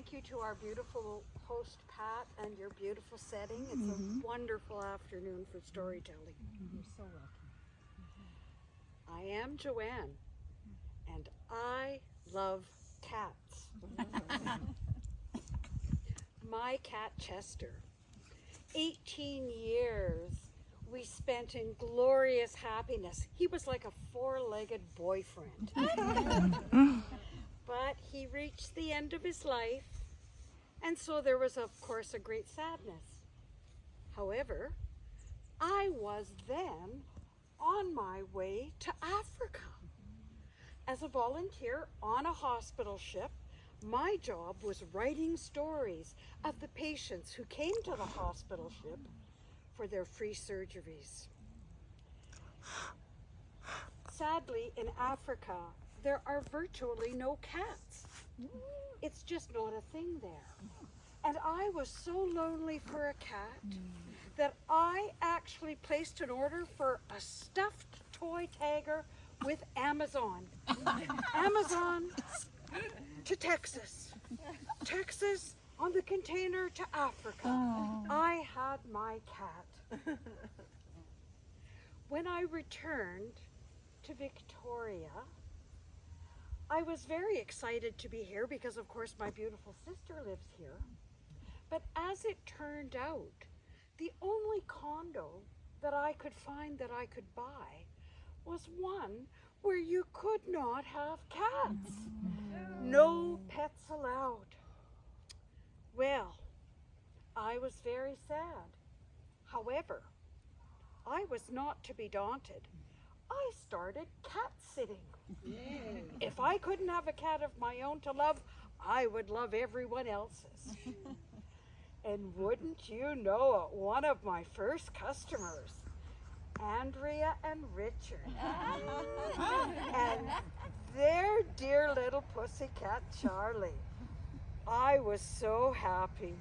thank you to our beautiful host, Pat, and your beautiful setting. It's a wonderful afternoon for storytelling. You're so welcome. I am Joanne, and I love cats. My cat, Chester. 18 years we spent in glorious happiness. He was like a four-legged boyfriend. But he reached the end of his life, and so there was, of course, a great sadness. However, I was then on my way to Africa. As a volunteer on a hospital ship, my job was writing stories of the patients who came to the hospital ship for their free surgeries. Sadly, in Africa, there are virtually no cats. It's just not a thing there. And I was so lonely for a cat that I actually placed an order for a stuffed toy tagger with Amazon. Amazon to Texas. Texas on the container to Africa. I had my cat. When I returned to Victoria, I was very excited to be here because, of course, my beautiful sister lives here. But as it turned out, the only condo that I could find that I could buy was one where you could not have cats. No pets allowed. Well, I was very sad. However, I was not to be daunted. I started cat sitting. If I couldn't have a cat of my own to love, I would love everyone else's. And wouldn't you know it, one of my first customers, Andrea and Richard, and their dear little pussycat Charlie. I was so happy.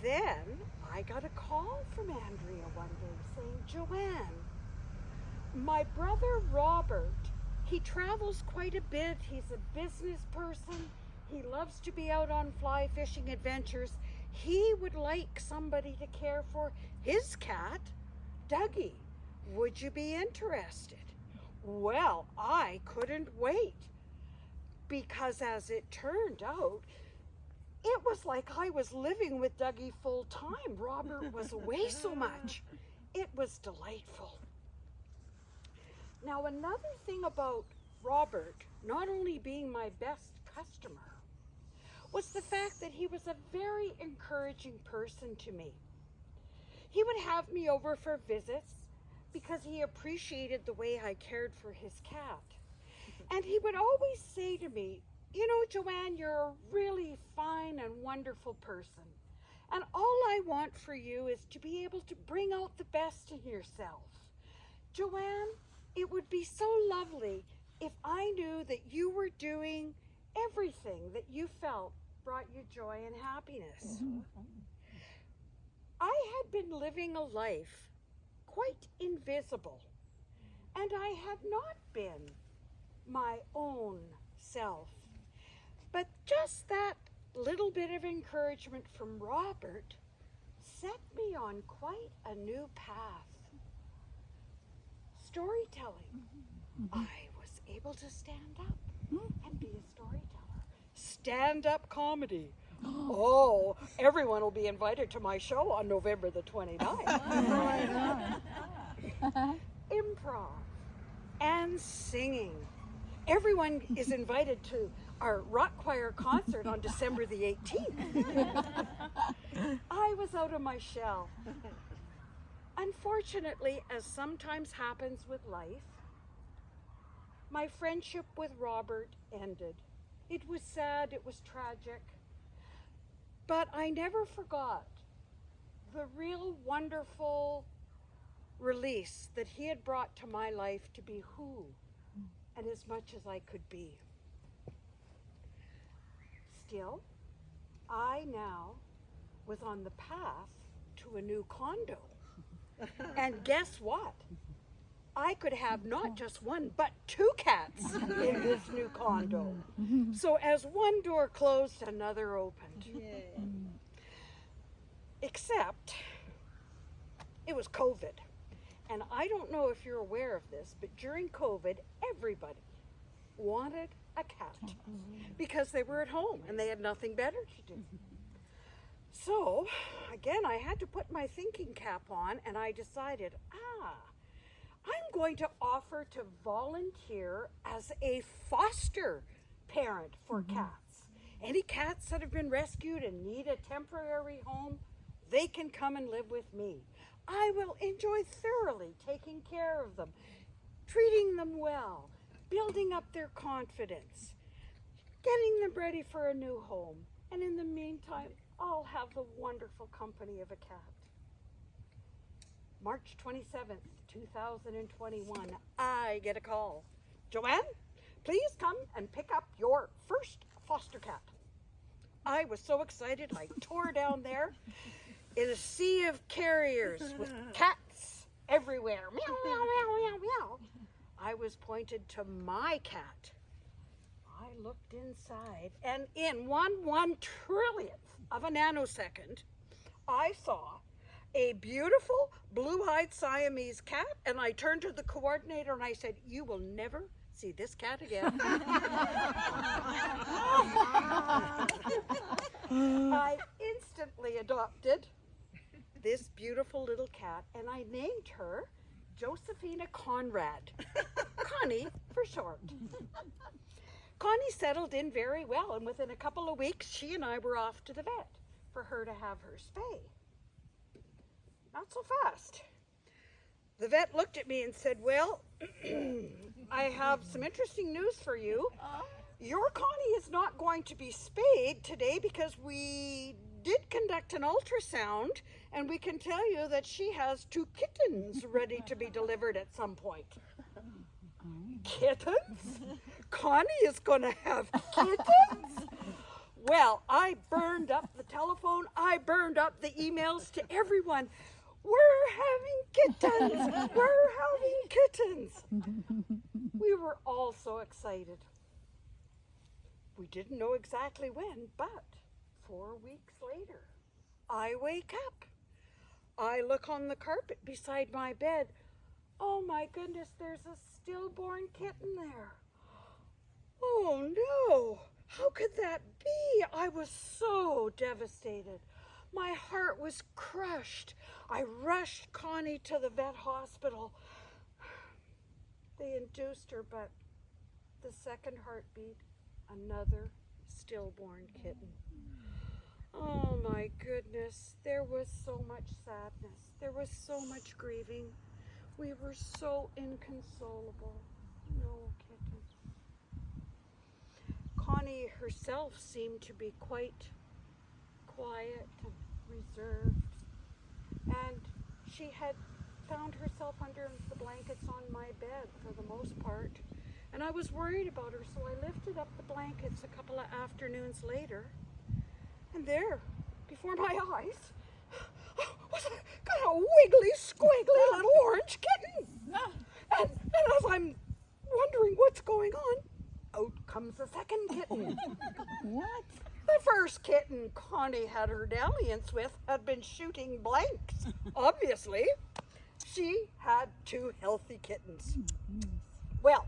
Then I got a call from Andrea one day saying, Joanne, my brother Robert, he travels quite a bit. He's a business person. He loves to be out on fly fishing adventures. He would like somebody to care for his cat, Dougie. Would you be interested? Well, I couldn't wait because as it turned out, it was like I was living with Dougie full time. Robert was away so much. It was delightful. Now, another thing about Robert, not only being my best customer, was the fact that he was a very encouraging person to me. He would have me over for visits because he appreciated the way I cared for his cat. And he would always say to me, you know, Joanne, you're a really fine and wonderful person. And all I want for you is to be able to bring out the best in yourself. Joanne, it would be so lovely if I knew that you were doing everything that you felt brought you joy and happiness. I had been living a life quite invisible, and I had not been my own self. But just that little bit of encouragement from Robert set me on quite a new path. Storytelling. I was able to stand up and be a storyteller. Stand-up comedy. Oh, everyone will be invited to my show on November the 29th. Improv and singing. Everyone is invited to our rock choir concert on December the 18th. I was out of my shell. Unfortunately, as sometimes happens with life, my friendship with Robert ended. It was sad, it was tragic, but I never forgot the real wonderful release that he had brought to my life to be who and as much as I could be. Still, I now was on the path to a new condo. And guess what? I could have not just one, but 2 cats in this new condo. So as one door closed, another opened. Yay. Except it was COVID. And I don't know if you're aware of this, but during COVID, everybody wanted a cat because they were at home and they had nothing better to do. So, again, I had to put my thinking cap on, and I decided, I'm going to offer to volunteer as a foster parent for cats. Any cats that have been rescued and need a temporary home, they can come and live with me. I will enjoy thoroughly taking care of them, treating them well, building up their confidence, getting them ready for a new home. And in the meantime, I'll have the wonderful company of a cat. March 27th, 2021, I get a call. Joanne, please come and pick up your first foster cat. I was so excited, I tore down there in a sea of carriers with cats everywhere. Meow, meow, meow, meow, meow. I was pointed to my cat. I looked inside, and in 1/1/1,000,000th of a nanosecond, I saw a beautiful blue-eyed Siamese cat, and I turned to the coordinator and I said, "You will never see this cat again." I instantly adopted this beautiful little cat, and I named her Josephina Conrad, Connie for short. Connie settled in very well, and within a couple of weeks, she and I were off to the vet for her to have her spay. Not so fast. The vet looked at me and said, "Well, I have some interesting news for you. Your Connie is not going to be spayed today because we did conduct an ultrasound, and we can tell you that she has 2 kittens ready to be delivered at some point." Kittens? Connie is going to have kittens? Well, I burned up the telephone. I burned up the emails to everyone. "We're having kittens! We're having kittens!" We were all so excited. We didn't know exactly when, but 4 weeks later, I wake up. I look on the carpet beside my bed. Oh my goodness, there's a stillborn kitten there. Oh no, how could that be? I was so devastated. My heart was crushed. I rushed Connie to the vet hospital. They induced her, but the second heartbeat, another stillborn kitten. Oh my goodness, there was so much sadness. There was so much grieving. We were so inconsolable. No kitten. Connie herself seemed to be quite quiet and reserved, and she had found herself under the blankets on my bed for the most part, and I was worried about her, so I lifted up the blankets a couple of afternoons later, and there, before my eyes, was a wiggly, squiggly little orange kitten. And as I'm wondering what's going on, out comes the second kitten. What? The first kitten Connie had her dalliance with had been shooting blanks. Obviously, she had 2 healthy kittens. Well,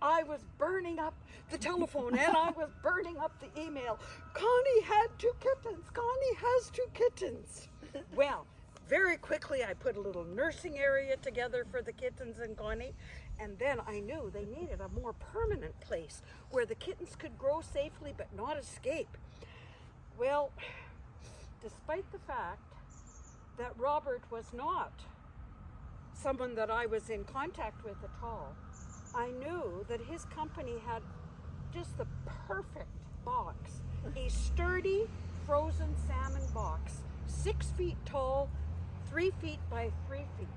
I was burning up the telephone and I was burning up the email. Connie had 2 kittens. Connie has 2 kittens. Well, very quickly I put a little nursing area together for the kittens and Connie, and then I knew they needed a more permanent place where the kittens could grow safely but not escape. Well, despite the fact that Robert was not someone that I was in contact with at all, I knew that his company had just the perfect box, a sturdy frozen salmon box, 6 feet tall, 3 feet by 3 feet.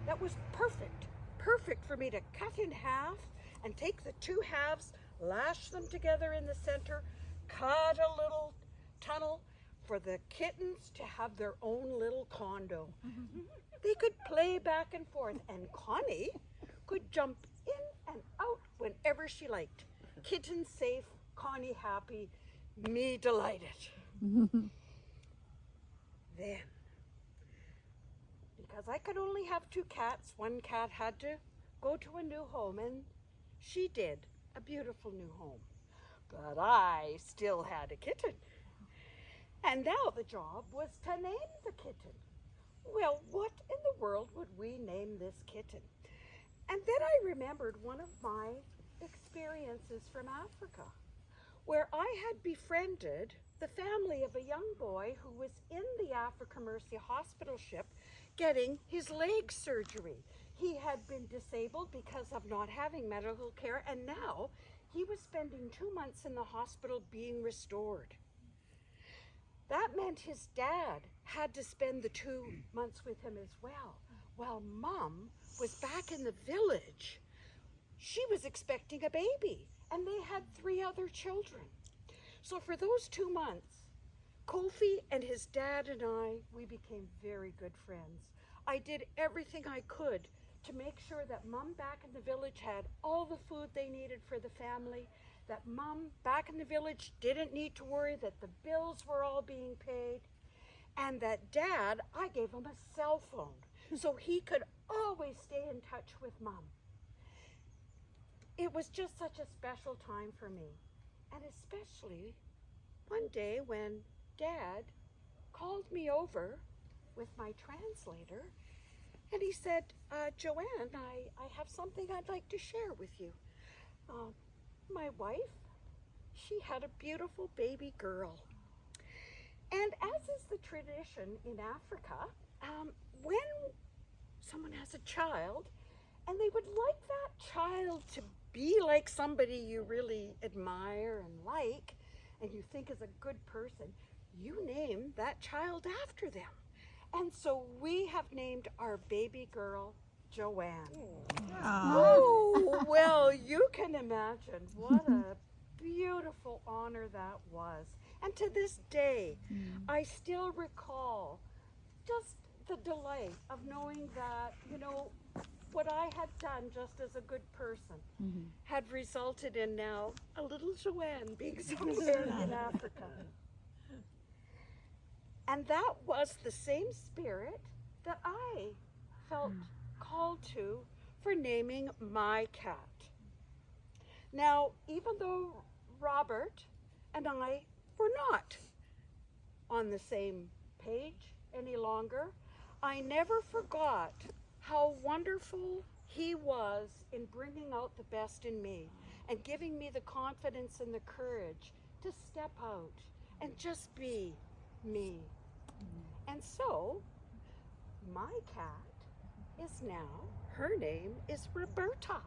That was perfect for me to cut in half and take the 2 halves, lash them together in the center, cut a little tunnel for the kittens to have their own little condo. They could play back and forth, and Connie could jump in and out whenever she liked. Kitten safe, Connie happy, me delighted. Then, because I could only have 2 cats, one cat had to go to a new home, and she did, a beautiful new home. But I still had a kitten. And now the job was to name the kitten. Well, what in the world would we name this kitten? And then I remembered one of my experiences from Africa, where I had befriended the family of a young boy who was in the Africa Mercy hospital ship getting his leg surgery. He had been disabled because of not having medical care, and now he was spending 2 months in the hospital being restored. That meant his dad had to spend the 2 months with him as well, while Mom was back in the village. She was expecting a baby, and they had 3 other children. So for those 2 months, Kofi and his dad and we became very good friends. I did everything I could to make sure that Mom back in the village had all the food they needed for the family, that Mom back in the village didn't need to worry that the bills were all being paid, and that Dad, I gave him a cell phone so he could always stay in touch with Mom. It was just such a special time for me, and especially one day when Dad called me over with my translator, and he said, Joanne, I have something I'd like to share with you. My wife, she had a beautiful baby girl. And as is the tradition in Africa, when someone has a child and they would like that child to be like somebody you really admire and like, and you think is a good person, you name that child after them. And so we have named our baby girl Joanne. Oh, well, you can imagine what a beautiful honor that was. And to this day, I still recall just the delight of knowing that, what I had done just as a good person had resulted in now a little Joanne being somewhere in Africa. And that was the same spirit that I felt called to for naming my cat. Now, even though Robert and I were not on the same page any longer, I never forgot how wonderful he was in bringing out the best in me and giving me the confidence and the courage to step out and just be me. And so, my cat is now, her name is Roberta.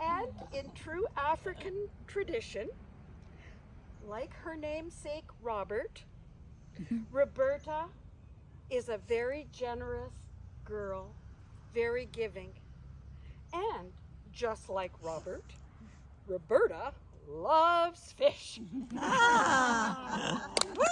And in true African tradition, like her namesake Robert, Roberta is a very generous girl, very giving. And just like Robert, Roberta loves fish. Woo! Woo!